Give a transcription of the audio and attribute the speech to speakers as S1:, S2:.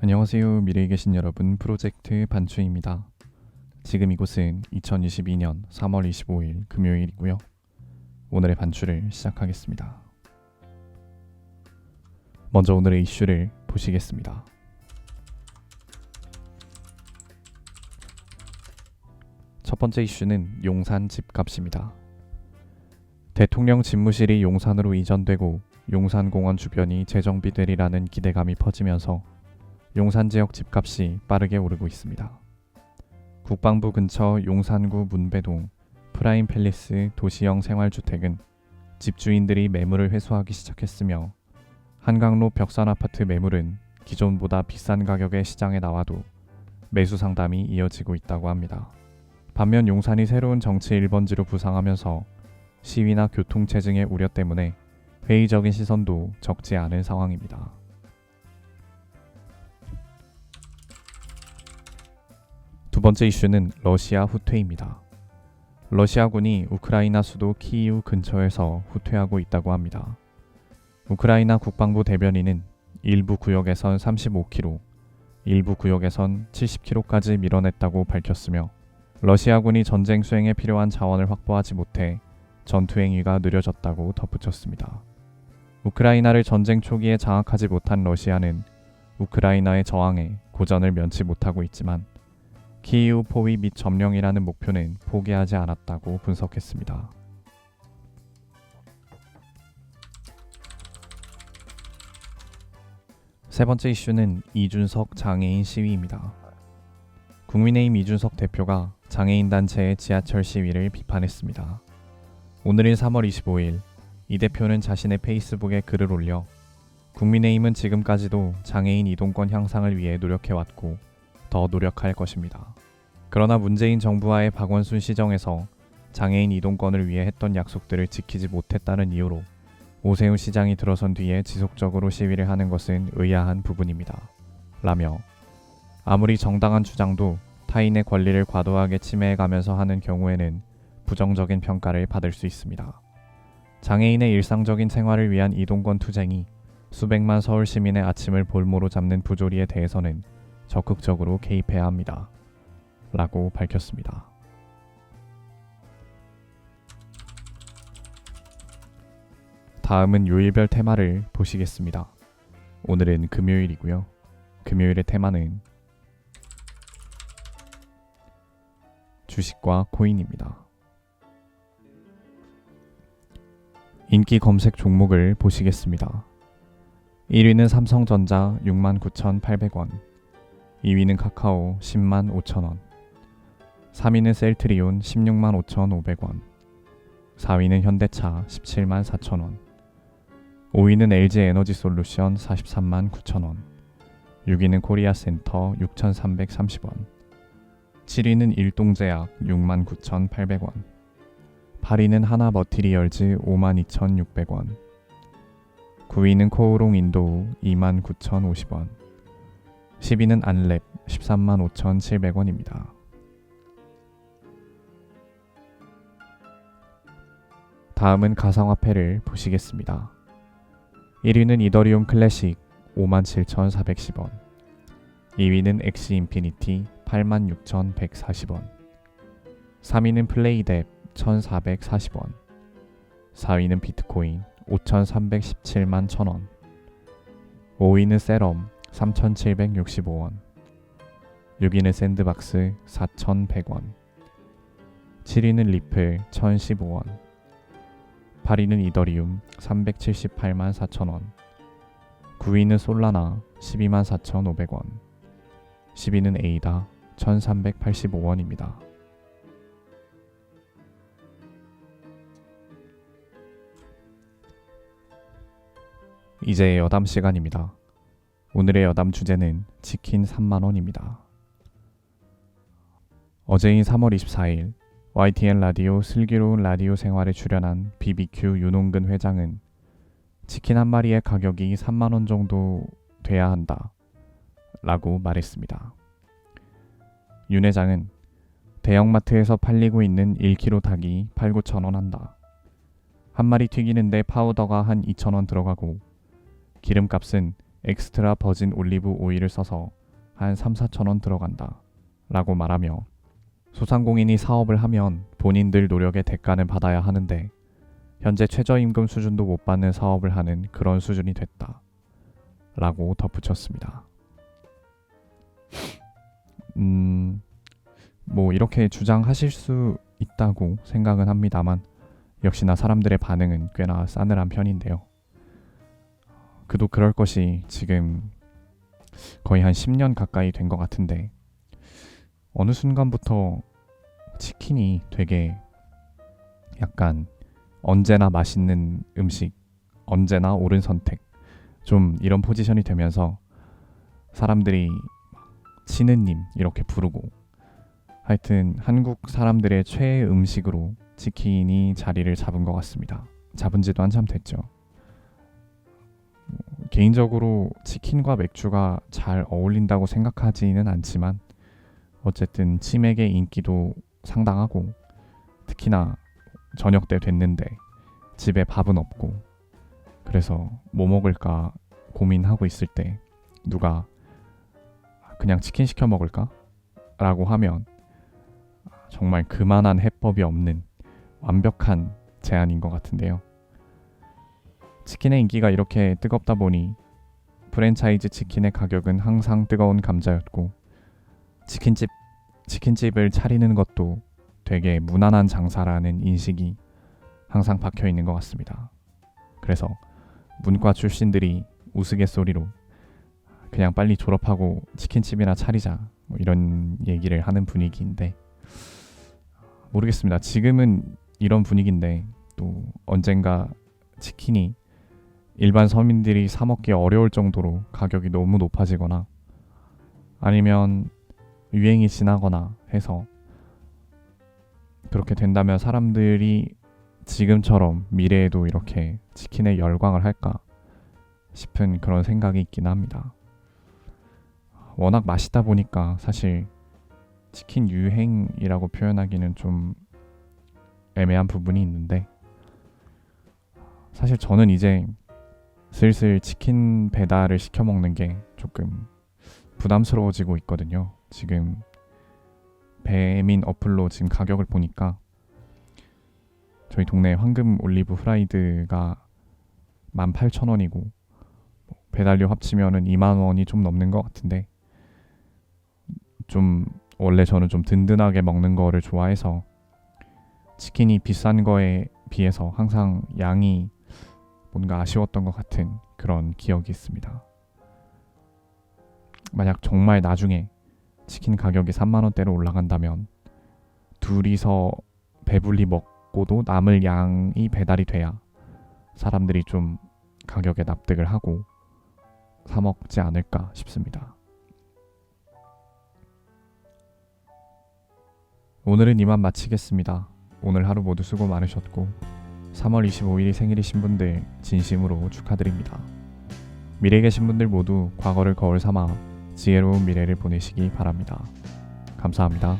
S1: 안녕하세요. 미래에 계신 여러분, 프로젝트 반추입니다. 지금 이곳은 2022년 3월 25일 금요일이고요. 오늘의 반추를 시작하겠습니다. 먼저 오늘의 이슈를 보시겠습니다. 첫 번째 이슈는 용산 집값입니다. 대통령 집무실이 용산으로 이전되고 용산공원 주변이 재정비되리라는 기대감이 퍼지면서 용산 지역 집값이 빠르게 오르고 있습니다. 국방부 근처 용산구 문배동 프라임 팰리스 도시형 생활주택은 집주인들이 매물을 회수하기 시작했으며 한강로 벽산 아파트 매물은 기존보다 비싼 가격에 시장에 나와도 매수 상담이 이어지고 있다고 합니다. 반면 용산이 새로운 정치 1번지로 부상하면서 시위나 교통체증의 우려 때문에 회의적인 시선도 적지 않은 상황입니다. 두 번째 이슈는 러시아 후퇴입니다. 러시아군이 우크라이나 수도 키이우 근처에서 후퇴하고 있다고 합니다. 우크라이나 국방부 대변인은 일부 구역에선 35km, 일부 구역에선 70km까지 밀어냈다고 밝혔으며 러시아군이 전쟁 수행에 필요한 자원을 확보하지 못해 전투 행위가 느려졌다고 덧붙였습니다. 우크라이나를 전쟁 초기에 장악하지 못한 러시아는 우크라이나의 저항에 고전을 면치 못하고 있지만 키이우 포위 및 점령이라는 목표는 포기하지 않았다고 분석했습니다. 세 번째 이슈는 이준석 장애인 시위입니다. 국민의힘 이준석 대표가 장애인 단체의 지하철 시위를 비판했습니다. 오늘인 3월 25일 이 대표는 자신의 페이스북에 글을 올려 국민의힘은 지금까지도 장애인 이동권 향상을 위해 노력해왔고 더 노력할 것입니다. 그러나 문재인 정부와의 박원순 시정에서 장애인 이동권을 위해 했던 약속들을 지키지 못했다는 이유로 오세훈 시장이 들어선 뒤에 지속적으로 시위를 하는 것은 의아한 부분입니다. 라며 아무리 정당한 주장도 타인의 권리를 과도하게 침해해가면서 하는 경우에는 부정적인 평가를 받을 수 있습니다. 장애인의 일상적인 생활을 위한 이동권 투쟁이 수백만 서울 시민의 아침을 볼모로 잡는 부조리에 대해서는 적극적으로 개입해야 합니다. 라고 밝혔습니다. 다음은 요일별 테마를 보시겠습니다. 오늘은 금요일이고요. 금요일의 테마는 주식과 코인입니다. 인기 검색 종목을 보시겠습니다. 1위는 삼성전자 69,800원, 2위는 카카오 105,000원, 3위는 셀트리온 165,500원, 4위는 현대차 174,000원, 5위는 LG에너지솔루션 439,000원, 6위는 코리아센터 6,330원, 7위는 일동제약 69,800원, 8위는 하나머티리얼즈 52,600원, 9위는 코오롱 인도우 29,050원, 10위는 안랩 135,700원입니다. 다음은 가상화폐를 보시겠습니다. 1위는 이더리움 클래식 57,410원, 2위는 엑시 인피니티 86,140원, 3위는 플레이뎁 1,440원, 4위는 비트코인 5,317만 1,000원, 5위는 세럼 3,765원, 6위는 샌드박스 4,100원, 7위는 리플 1,015원, 8위는 이더리움 378만 4천원, 9위는 솔라나 12만 4,500원, 10위는 에이다 1,385원입니다. 이제 여담 시간입니다. 오늘의 여담 주제는 치킨 3만원입니다. 어제인 3월 24일 YTN 라디오 슬기로운 라디오 생활에 출연한 BBQ 윤홍근 회장은 치킨 한 마리의 가격이 3만원 정도 돼야 한다 라고 말했습니다. 윤 회장은 대형마트에서 팔리고 있는 1kg 닭이 8,9천원 한다. 한 마리 튀기는데 파우더가 한 2,000원 들어가고 기름값은 엑스트라 버진 올리브 오일을 써서 한 3-4천 원 들어간다 라고 말하며 소상공인이 사업을 하면 본인들 노력의 대가는 받아야 하는데 현재 최저임금 수준도 못 받는 사업을 하는 그런 수준이 됐다 라고 덧붙였습니다. 뭐 이렇게 주장하실 수 있다고 생각은 합니다만 역시나 사람들의 반응은 꽤나 싸늘한 편인데요. 그도 그럴 것이 지금 거의 한 10년 가까이 된 것 같은데 어느 순간부터 치킨이 되게 약간 언제나 맛있는 음식, 언제나 옳은 선택 좀 이런 포지션이 되면서 사람들이 치느님 이렇게 부르고 하여튼 한국 사람들의 최애 음식으로 치킨이 자리를 잡은 것 같습니다. 잡은 지도 한참 됐죠. 개인적으로 치킨과 맥주가 잘 어울린다고 생각하지는 않지만 어쨌든 치맥의 인기도 상당하고 특히나 저녁 때 됐는데 집에 밥은 없고 그래서 뭐 먹을까 고민하고 있을 때 누가 그냥 치킨 시켜 먹을까? 라고 하면 정말 그만한 해법이 없는 완벽한 제안인 것 같은데요. 치킨의 인기가 이렇게 뜨겁다 보니 프랜차이즈 치킨의 가격은 항상 뜨거운 감자였고 치킨집을 차리는 것도 되게 무난한 장사라는 인식이 항상 박혀 있는 것 같습니다. 그래서 문과 출신들이 우스갯소리로 그냥 빨리 졸업하고 치킨집이나 차리자 뭐 이런 얘기를 하는 분위기인데 모르겠습니다. 지금은 이런 분위기인데 또 언젠가 치킨이 일반 서민들이 사 먹기 어려울 정도로 가격이 너무 높아지거나 아니면 유행이 지나거나 해서 그렇게 된다면 사람들이 지금처럼 미래에도 이렇게 치킨에 열광을 할까 싶은 그런 생각이 있긴 합니다. 워낙 맛있다 보니까 사실 치킨 유행이라고 표현하기는 좀 애매한 부분이 있는데 사실 저는 이제 슬슬 치킨 배달을 시켜 먹는 게 조금 부담스러워지고 있거든요. 지금 배민 어플로 지금 가격을 보니까 저희 동네 황금 올리브 프라이드가 18,000원이고 배달료 합치면은 20,000원이 좀 넘는 것 같은데 좀 원래 저는 좀 든든하게 먹는 거를 좋아해서 치킨이 비싼 거에 비해서 항상 양이 뭔가 아쉬웠던 것 같은 그런 기억이 있습니다. 만약 정말 나중에 치킨 가격이 3만원대로 올라간다면 둘이서 배불리 먹고도 남을 양이 배달이 돼야 사람들이 좀 가격에 납득을 하고 사 먹지 않을까 싶습니다. 오늘은 이만 마치겠습니다. 오늘 하루 모두 수고 많으셨고 3월 25일이 생일이신 분들 진심으로 축하드립니다. 미래에 계신 분들 모두 과거를 거울 삼아 지혜로운 미래를 보내시기 바랍니다. 감사합니다.